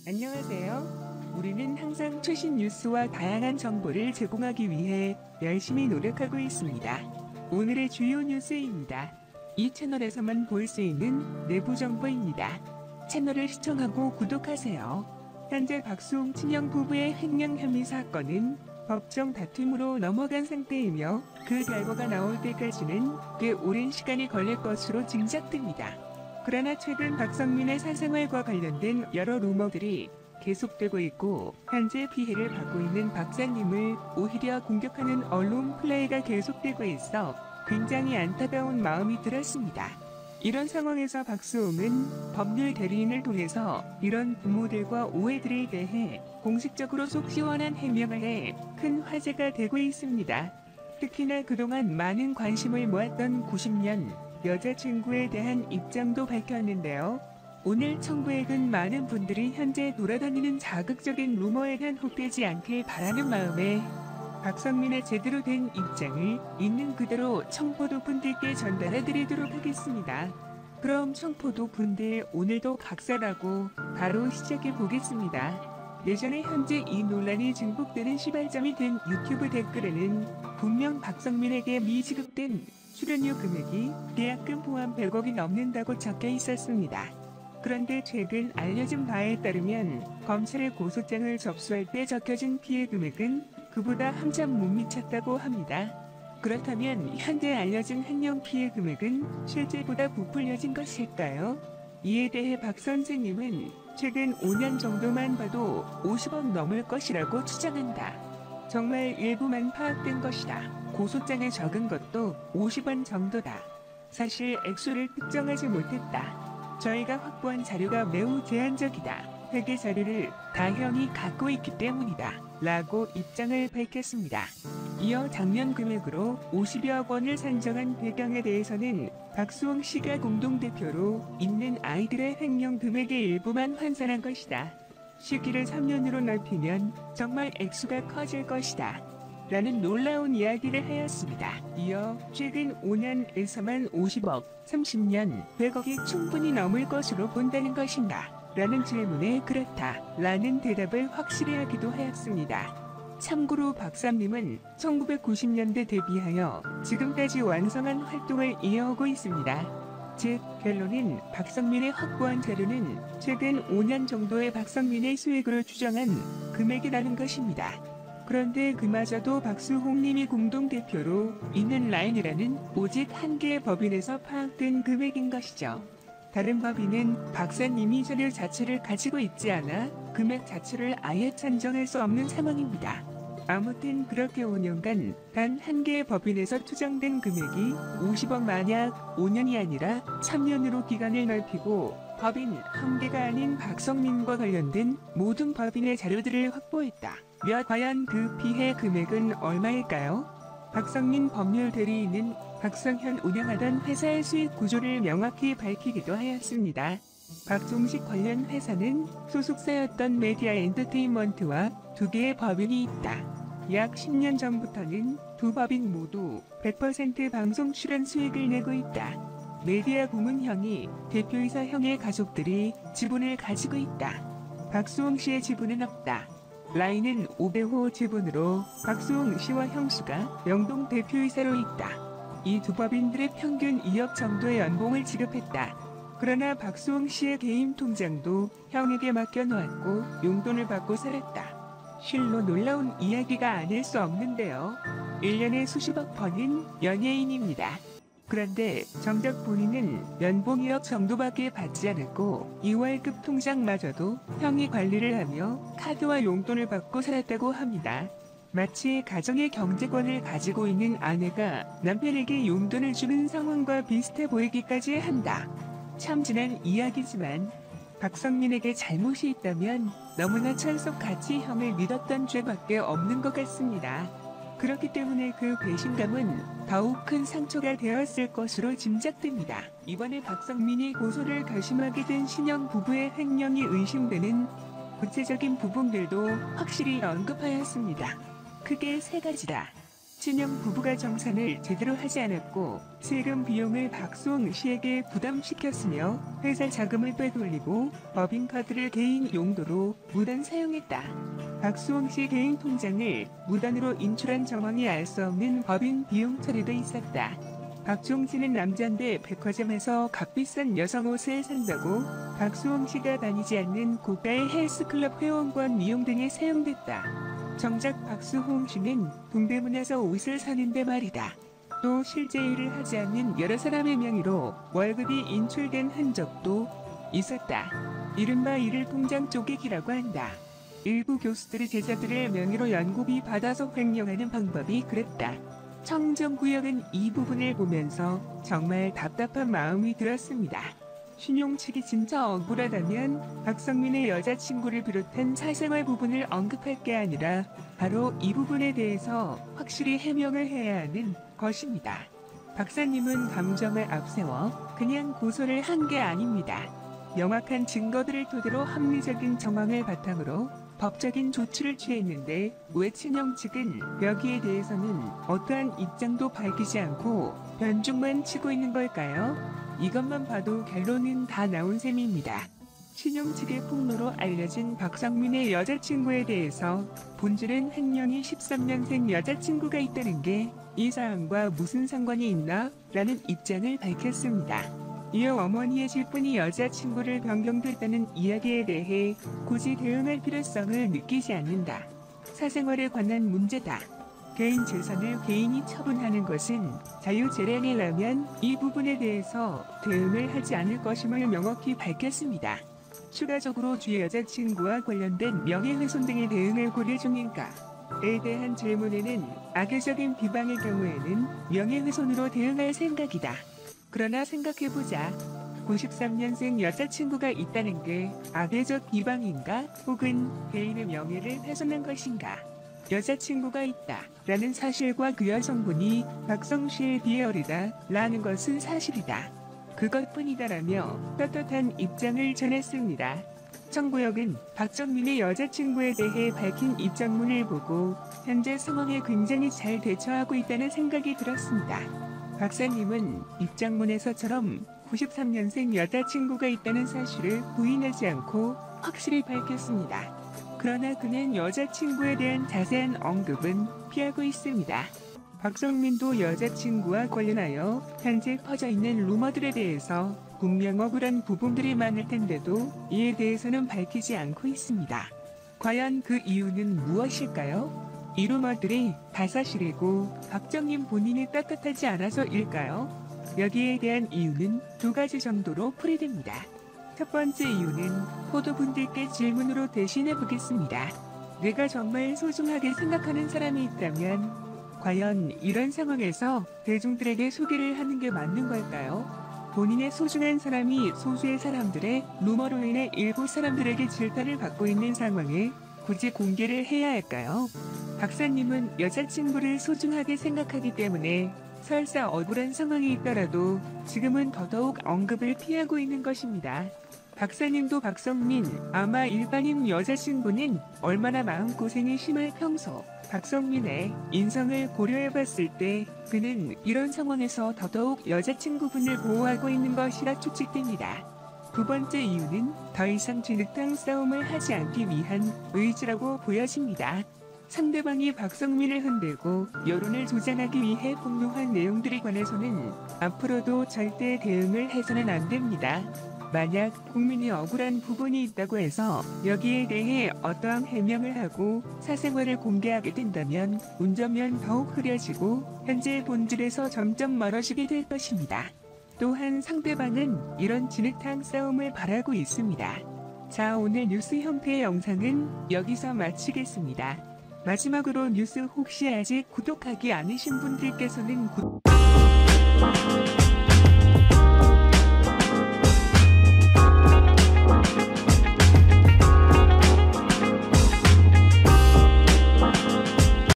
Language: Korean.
안녕하세요. 우리는 항상 최신 뉴스와 다양한 정보를 제공하기 위해 열심히 노력하고 있습니다. 오늘의 주요 뉴스입니다. 이 채널에서만 볼 수 있는 내부 정보입니다. 채널을 시청하고 구독하세요. 현재 박수홍 친형 부부의 횡령 혐의 사건은 법정 다툼으로 넘어간 상태이며 그 결과가 나올 때까지는 꽤 오랜 시간이 걸릴 것으로 짐작됩니다. 그러나 최근 박성민의 사생활과 관련된 여러 루머들이 계속되고 있고 현재 피해를 받고 있는 박사님을 오히려 공격하는 언론 플레이가 계속되고 있어 굉장히 안타까운 마음이 들었습니다. 이런 상황에서 박수홍은 법률 대리인을 통해서 이런 부모들과 오해들에 대해 공식적으로 속 시원한 해명을 해 큰 화제가 되고 있습니다. 특히나 그동안 많은 관심을 모았던 90년 여자친구에 대한 입장도 밝혔는데요. 오늘 청구액은 많은 분들이 현재 돌아다니는 자극적인 루머에 현혹되지 않길 바라는 마음에 박성민의 제대로 된 입장을 있는 그대로 청포도 분들께 전달해 드리도록 하겠습니다. 그럼 청포도 분들 오늘도 각설하고 바로 시작해 보겠습니다. 예전에 현재 이 논란이 증폭되는 시발점이 된 유튜브 댓글에는 분명 박성민에게 미지급된 출연료 금액이 계약금 포함 100억이 넘는다고 적혀 있었습니다. 그런데 최근 알려진 바에 따르면 검찰의 고소장을 접수할 때 적혀진 피해 금액은 그보다 한참 못 미쳤다고 합니다. 그렇다면 현재 알려진 횡령 피해 금액은 실제보다 부풀려진 것일까요? 이에 대해 박 선생님은 최근 5년 정도만 봐도 50억 넘을 것이라고 추정한다. 정말 일부만 파악된 것이다. 고소장에 적은 것도 50원 정도다. 사실 액수를 특정하지 못했다. 저희가 확보한 자료가 매우 제한적이다. 회계 자료를 다 형이 갖고 있기 때문이다. 라고 입장을 밝혔습니다. 이어 작년 금액으로 50여억 원을 산정한 배경에 대해서는 박수홍 씨가 공동대표로 있는 아이들의 횡령 금액의 일부만 환산한 것이다. 시기를 3년으로 넓히면 정말 액수가 커질 것이다. 라는 놀라운 이야기를 하였습니다. 이어 최근 5년에서만 50억, 30년 100억이 충분히 넘을 것으로 본다는 것인가? 라는 질문에 그렇다. 라는 대답을 확실히 하기도 하였습니다. 참고로 박사님은 1990년대 데뷔하여 지금까지 완성한 활동을 이어오고 있습니다. 즉, 결론은 박성민의 확보한 자료는 최근 5년 정도의 박성민의 수익으로 추정한 금액이라는 것입니다. 그런데 그마저도 박수홍님이 공동대표로 있는 라인이라는 오직 한 개의 법인에서 파악된 금액인 것이죠. 다른 법인은 박사님이 자료 자체를 가지고 있지 않아 금액 자체를 아예 산정할 수 없는 상황입니다. 아무튼 그렇게 5년간 단 한 개의 법인에서 추정된 금액이 50억 만약 5년이 아니라 3년으로 기간을 넓히고 법인 한 개가 아닌 박성민과 관련된 모든 법인의 자료들을 확보했다. 과연 그 피해 금액은 얼마일까요? 박성민 법률 대리인은 박성현 운영하던 회사의 수익 구조를 명확히 밝히기도 하였습니다. 박종식 관련 회사는 소속사였던 메디아 엔터테인먼트와 두 개의 법인이 있다. 약 10년 전부터는 두 법인 모두 100% 방송 출연 수익을 내고 있다. 메디아 고문형이 대표이사 형의 가족들이 지분을 가지고 있다. 박수홍 씨의 지분은 없다. 라인은 500호 지분으로 박수홍 씨와 형수가 영동 대표이사로 있다. 이 두 법인들의 평균 2억 정도의 연봉을 지급했다. 그러나 박수홍 씨의 개인 통장도 형에게 맡겨놓았고 용돈을 받고 살았다. 실로 놀라운 이야기가 아닐 수 없는데요. 1년에 수십억 버는 연예인입니다. 그런데 정작 본인은 연봉 2억 정도밖에 받지 않았고 2월급 통장마저도 형이 관리를 하며 카드와 용돈을 받고 살았다고 합니다. 마치 가정의 경제권을 가지고 있는 아내가 남편에게 용돈을 주는 상황과 비슷해 보이기까지 한다. 참 지난 이야기지만 박성민에게 잘못이 있다면 너무나 철석같이 형을 믿었던 죄밖에 없는 것 같습니다. 그렇기 때문에 그 배신감은 더욱 큰 상처가 되었을 것으로 짐작됩니다. 이번에 박성민이 고소를 결심하게 된 신형 부부의 횡령이 의심되는 구체적인 부분들도 확실히 언급하였습니다. 크게 세 가지다. 친형 부부가 정산을 제대로 하지 않았고 세금 비용을 박수홍 씨에게 부담시켰으며 회사 자금을 빼돌리고 법인카드를 개인 용도로 무단 사용했다. 박수홍 씨 개인 통장을 무단으로 인출한 정황이 알 수 없는 법인 비용 처리도 있었다. 박수홍 씨는 남자인데 백화점에서 값비싼 여성 옷을 산다고 박수홍 씨가 다니지 않는 고가의 헬스클럽 회원권 이용 등에 사용됐다. 정작 박수홍 씨는 동대문에서 옷을 사는데 말이다. 또 실제 일을 하지 않는 여러 사람의 명의로 월급이 인출된 흔적도 있었다. 이른바 이를 통장 쪼개기라고 한다. 일부 교수들이 제자들의 명의로 연구비 받아서 횡령하는 방법이 그랬다. 청정구역은 이 부분을 보면서 정말 답답한 마음이 들었습니다. 신용 측이 진짜 억울하다면 박성민의 여자친구를 비롯한 사생활 부분을 언급할 게 아니라 바로 이 부분에 대해서 확실히 해명을 해야 하는 것입니다. 박사님은 감정을 앞세워 그냥 고소를 한 게 아닙니다. 명확한 증거들을 토대로 합리적인 정황을 바탕으로 법적인 조치를 취했는데 왜 친형 측은 여기에 대해서는 어떠한 입장도 밝히지 않고 변죽만 치고 있는 걸까요? 이것만 봐도 결론은 다 나온 셈입니다. 친형 측의 폭로로 알려진 박성민의 여자친구에 대해서 본질은 횡령이 13년생 여자친구가 있다는 게 이 사안과 무슨 상관이 있나? 라는 입장을 밝혔습니다. 이어 어머니의 질문이 여자친구를 변경됐다는 이야기에 대해 굳이 대응할 필요성을 느끼지 않는다. 사생활에 관한 문제다. 개인 재산을 개인이 처분하는 것은 자유재량이라면 이 부분에 대해서 대응을 하지 않을 것임을 명확히 밝혔습니다. 추가적으로 주 여자친구와 관련된 명예훼손 등의 대응을 고려 중인가에 대한 질문에는 악의적인 비방의 경우에는 명예훼손으로 대응할 생각이다. 그러나 생각해보자. 93년생 여자친구가 있다는 게 악의적 비방인가? 혹은 개인의 명예를 훼손한 것인가? 여자친구가 있다 라는 사실과 그 여성분이 박성 씨에 비해 어리다 라는 것은 사실이다. 그것뿐이다라며 떳떳한 입장을 전했습니다. 청구역은 박정민의 여자친구에 대해 밝힌 입장문을 보고 현재 상황에 굉장히 잘 대처하고 있다는 생각이 들었습니다. 박사님은 입장문에서처럼 93년생 여자친구가 있다는 사실을 부인하지 않고 확실히 밝혔습니다. 그러나 그는 여자친구에 대한 자세한 언급은 피하고 있습니다. 박성민도 여자친구와 관련하여 현재 퍼져있는 루머들에 대해서 분명 억울한 부분들이 많을 텐데도 이에 대해서는 밝히지 않고 있습니다. 과연 그 이유는 무엇일까요? 이 루머들이 다 사실이고 박정민 본인이 떳떳하지 않아서일까요? 여기에 대한 이유는 두 가지 정도로 풀이됩니다. 첫 번째 이유는 포도분들께 질문으로 대신해 보겠습니다. 내가 정말 소중하게 생각하는 사람이 있다면 과연 이런 상황에서 대중들에게 소개를 하는 게 맞는 걸까요? 본인의 소중한 사람이 소수의 사람들의 루머로 인해 일부 사람들에게 질타를 받고 있는 상황에 굳이 공개를 해야 할까요? 박사님은 여자친구를 소중하게 생각하기 때문에 설사 억울한 상황이 있더라도 지금은 더더욱 언급을 피하고 있는 것입니다. 박사님도 박성민, 아마 일반인 여자친구는 얼마나 마음고생이 심할 평소 박성민의 인성을 고려해봤을 때 그는 이런 상황에서 더더욱 여자친구분을 보호하고 있는 것이라 추측됩니다. 두 번째 이유는 더 이상 진흙탕 싸움을 하지 않기 위한 의지라고 보여집니다. 상대방이 박성민을 흔들고 여론을 조장하기 위해 폭로한 내용들에 관해서는 앞으로도 절대 대응을 해서는 안 됩니다. 만약 국민이 억울한 부분이 있다고 해서 여기에 대해 어떠한 해명을 하고 사생활을 공개하게 된다면 운전면 더욱 흐려지고 현재의 본질에서 점점 멀어지게 될 것입니다. 또한 상대방은 이런 진흙탕 싸움을 바라고 있습니다. 자, 오늘 뉴스 형태의 영상은 여기서 마치겠습니다. 마지막으로 뉴스 혹시 아직 구독하기 않으신 분들께서는